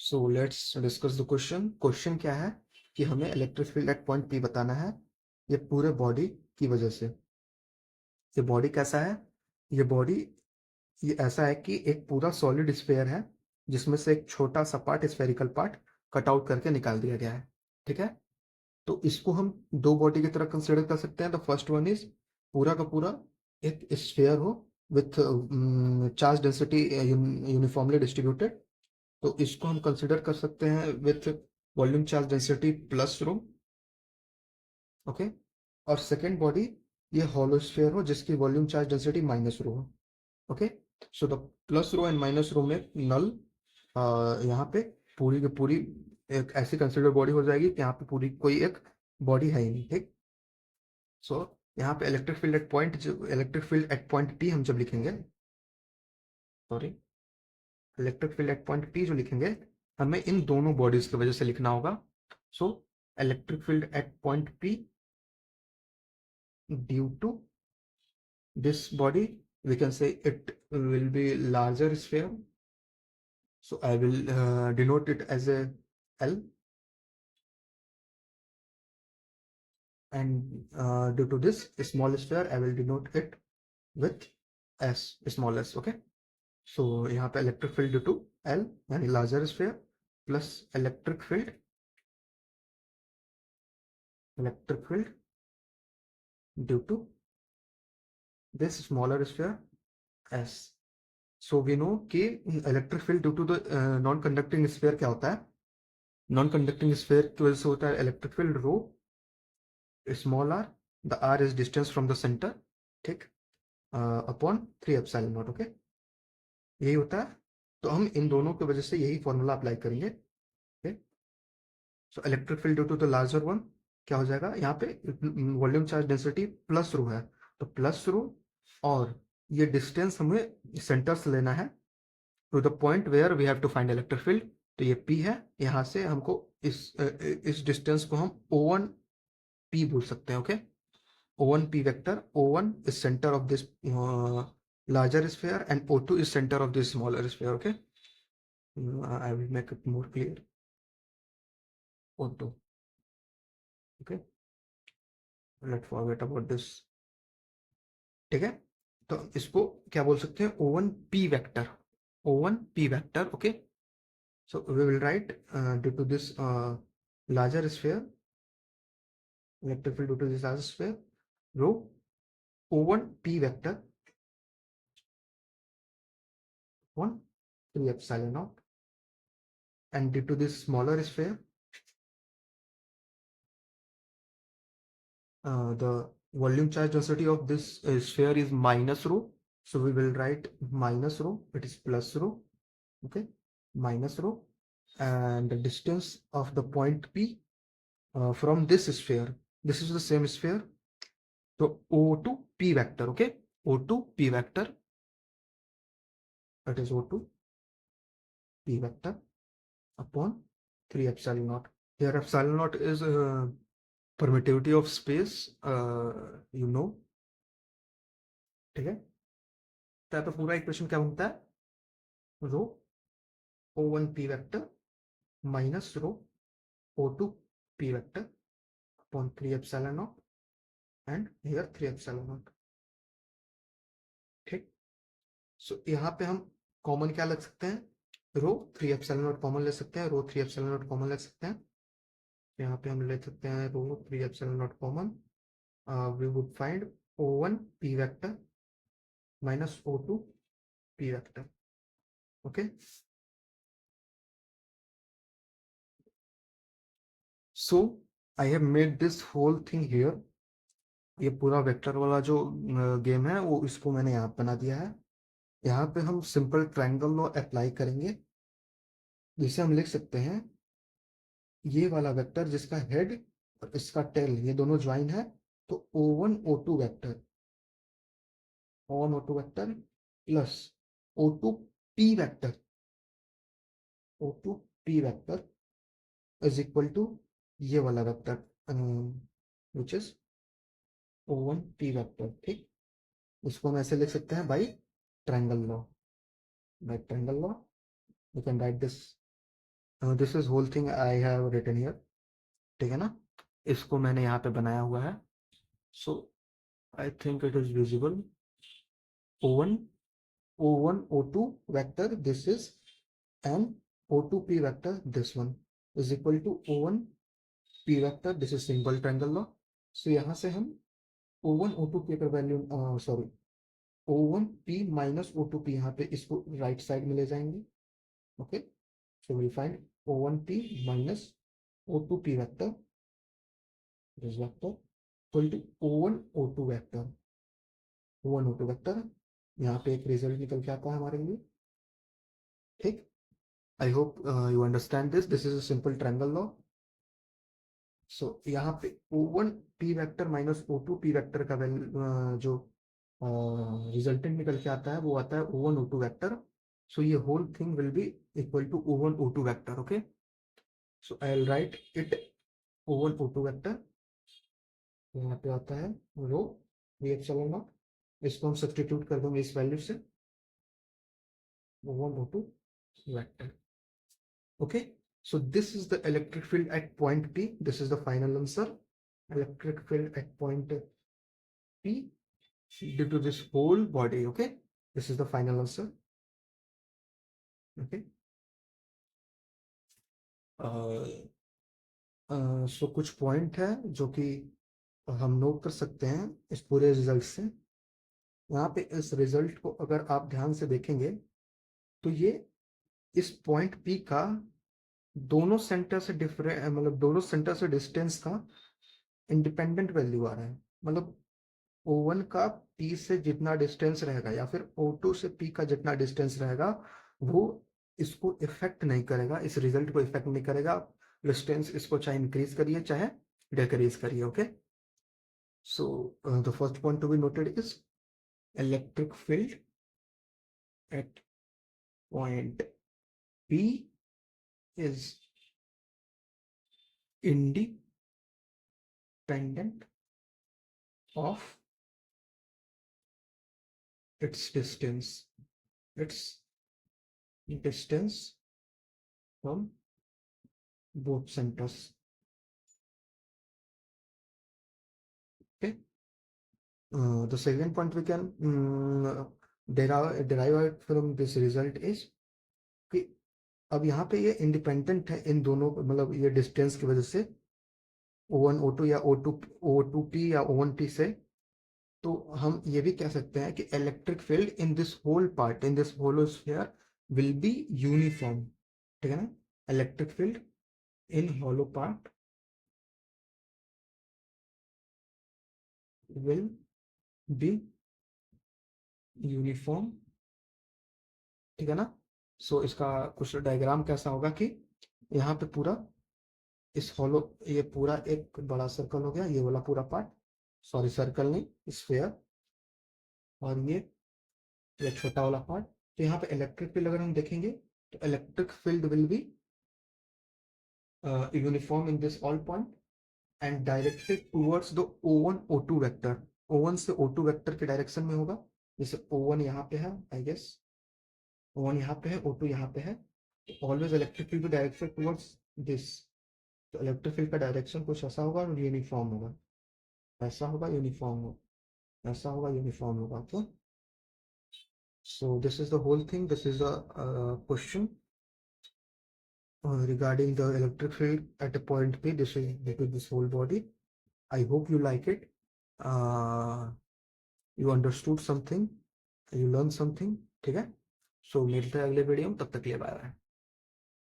So let's discuss the question. Question क्या है कि हमें electric field at point P बताना है, ये पूरे बॉडी की वजह से। ये बॉडी कैसा है? ये बॉडी ये ऐसा है कि एक पूरा सॉलिड स्फीयर है जिसमें से एक छोटा सा part, spherical part, cut out करके निकाल दिया गया है। ठीक है, तो इसको हम दो बॉडी की तरह कंसिडर कर सकते हैं। द फर्स्ट वन इज पूरा का पूरा एक स्फीयर हो with charge density uniformly distributed, तो इसको हम कंसिडर कर सकते हैं with volume charge density plus rho. Okay, और सेकेंड बॉडी ये हॉलो स्फीयर हो जिसकी volume charge density minus rho हो। Okay, so the plus rho and minus rho में नल यहाँ पे पूरी की पूरी एक ऐसी कंसिडर बॉडी हो जाएगी कि यहाँ पे पूरी कोई एक बॉडी है ही नहीं। ठीक, सो यहाँ पे electric field at point P हम जब लिखेंगे, sorry, electric field at point P जो लिखेंगे, हमें इन दोनों बॉडीज की वजह से लिखना होगा। सो electric field at point P due to this body, we can say it will be larger sphere, so I will denote it as a L, and due to this small sphere I will denote it with S, small s. Okay, so यहाँ पे electric field due to L यानी larger sphere plus electric field due to this smaller sphere S. So we know कि electric field due to the non conducting sphere क्या होता है? Non conducting sphere की वजह से होता है electric field rho small r, the r is distance from the centre, ठीक, अपॉन 3 एप्सिलॉन नॉट। ओके, यही होता है। तो हम इन दोनों की वजह से यही फॉर्मूला अप्लाई करेंगे। Okay, so electric field due to the larger one क्या हो जाएगा? यहाँ पे volume charge density plus rho है, तो प्लस रो, और ये डिस्टेंस हमें सेंटर से लेना है to the point where we have to find electric field. तो ये P है, यहाँ से हमको इस डिस्टेंस को हम O1 P बोल सकते हैं। Okay, O1 P vector, O1 is center of this larger sphere and O2 is center of this smaller sphere. Okay, I will make it more clear. O2. Okay, let's forget about this. ठीक है, तो इसको क्या बोल सकते हैं? O1 P vector, O1 P vector. Okay, so we will write due to this larger sphere, electric field due to this larger sphere, rho O1 P vector 1 3 epsilon naught, and due to this smaller sphere, the volume charge density of this sphere is minus rho, so we will write minus rho, it is plus rho. Okay, minus rho, and the distance of the point P from this sphere, this is the same sphere, so O2 P vector. Okay, O2 P vector, that is O2 P vector upon 3 epsilon naught. Here epsilon naught is permittivity of space, you know. ठीक है, तो पूरा equation क्या बनता है? रो O1 P vector minus row O2 P vector upon 3 epsilon naught and here 3 epsilon naught. ठीक, सो यहाँ पे हम कॉमन क्या लग सकते हैं? रो 3 epsilon naught कॉमन ले सकते हैं, रो 3 epsilon naught कॉमन ले सकते हैं। यहाँ पे हम ले सकते हैं रो 3 epsilon naught common, we would find O1 P vector minus O2 P vector. Okay, so I have made this whole thing here. ये पूरा वेक्टर वाला जो गेम है वो इसको मैंने यहाँ बना दिया है। यहाँ पे हम सिंपल ट्रायंगल लॉ अप्लाई करेंगे, जिसे हम लिख सकते हैं ये वाला वेक्टर जिसका हेड और इसका टेल ये दोनों ज्वाइन है, तो O1 O2 vector, O1 O2 vector plus O2 P vector, O2 P vector is equal to ये वाला vector which is O1 P vector. ठीक, इसको हम ऐसे लिख सकते हैं by triangle law, by triangle law we can write this this is whole thing I have written here, ठीक है ना, इसको मैंने यहाँ पे बनाया हुआ है. So I think it is visible. O1 O1 O2 vector, this is, and O2 P vector, this one is equal to O1 P vector. This is simple triangle law. So यहाँ से हम O1 O2 P का value, sorry, O1 P minus O2 P, यहाँ पे इसको right side में ले जाएंगे. Okay, so will find O1 P minus O2 P vector, this vector equal to O1 O2 vector. O1 O2 vector, यहाँ पे एक रिजल्ट निकल के आता है हमारे लिए. ठीक, I hope you understand this. This is a simple triangle law. So यहाँ पे O1 P vector minus O2 P vector का जो रिजल्टेंट निकल के आता है वो आता है O1 O2 vector. So ये whole thing will be equal to O1 O2 vector. Okay. So I'll write it O1 O2 vector. यहाँ पे आता है रो V epsilon naught. इसको हम सब्स्टिट्यूट कर देंगे इस वैल्यू से, O1 O2 vector. Okay, so this is the electric field at point P. This is the final answer. Electric field at point P due to this whole body. Okay, this is the final answer. Okay, so कुछ point है जो कि हम note कर सकते हैं इस पूरे रिजल्ट से. यहाँ पे इस रिजल्ट को अगर आप ध्यान से देखेंगे तो ये इस पॉइंट P का दोनों सेंटर से डिफरेंट, मतलब दोनों सेंटर से डिस्टेंस का इंडिपेंडेंट वैल्यू आ रहा है. मतलब O1 का P से जितना डिस्टेंस रहेगा या फिर O2 से P का जितना डिस्टेंस रहेगा वो इसको इफेक्ट नहीं करेगा, इस रिजल्ट को इफेक्ट नहीं करेगा. डिस्टेंस इसको चाहे इंक्रीज करिए चाहे डिक्रीज करिए. Okay, so the first point to be noted is electric field at point P is independent of its distance from both centers. Okay, the second point we can derive from this result is कि अब यहाँ पे ये independent है इन दोनों, मतलब ये distance की वजह से O1 O2 या O2P या O1P से. तो हम ये भी कह सकते हैं कि electric field in this whole part, in this hollow sphere will be uniform. ठीक है ना, electric field in hollow part will be uniform. ठीक है ना. सो इसका कुछ डायग्राम कैसा होगा कि यहाँ पे पूरा इस हॉलो, ये पूरा एक बड़ा सर्कल हो गया, ये वाला पूरा पार्ट, सॉरी सर्कल नहीं स्फीयर, और ये छोटा वाला पार्ट. तो यहाँ पे इलेक्ट्रिक फील्ड अगर हम देखेंगे तो electric field will be uniform in this all point and directed towards the O1 O2 vector. O1 से O2 वेक्टर के डायरेक्शन में होगा. जैसे O1 यहाँ पे है, आई गेस O1 यहाँ पे है, O2 यहाँ पे है. Always electric field directed towards this. तो इलेक्ट्रिक फील्ड का डायरेक्शन कुछ ऐसा होगा और यूनिफॉर्म होगा, ऐसा होगा यूनिफॉर्म होगा, ऐसा होगा यूनिफॉर्म होगा. तो so this is the whole thing. This is a question regarding the electric field at a point P. This is between this whole body. I hope you like it. You understood something, you learned something. ठीक है, so मिलते हैं अगले video में, तब तक के लिए बाय बाय.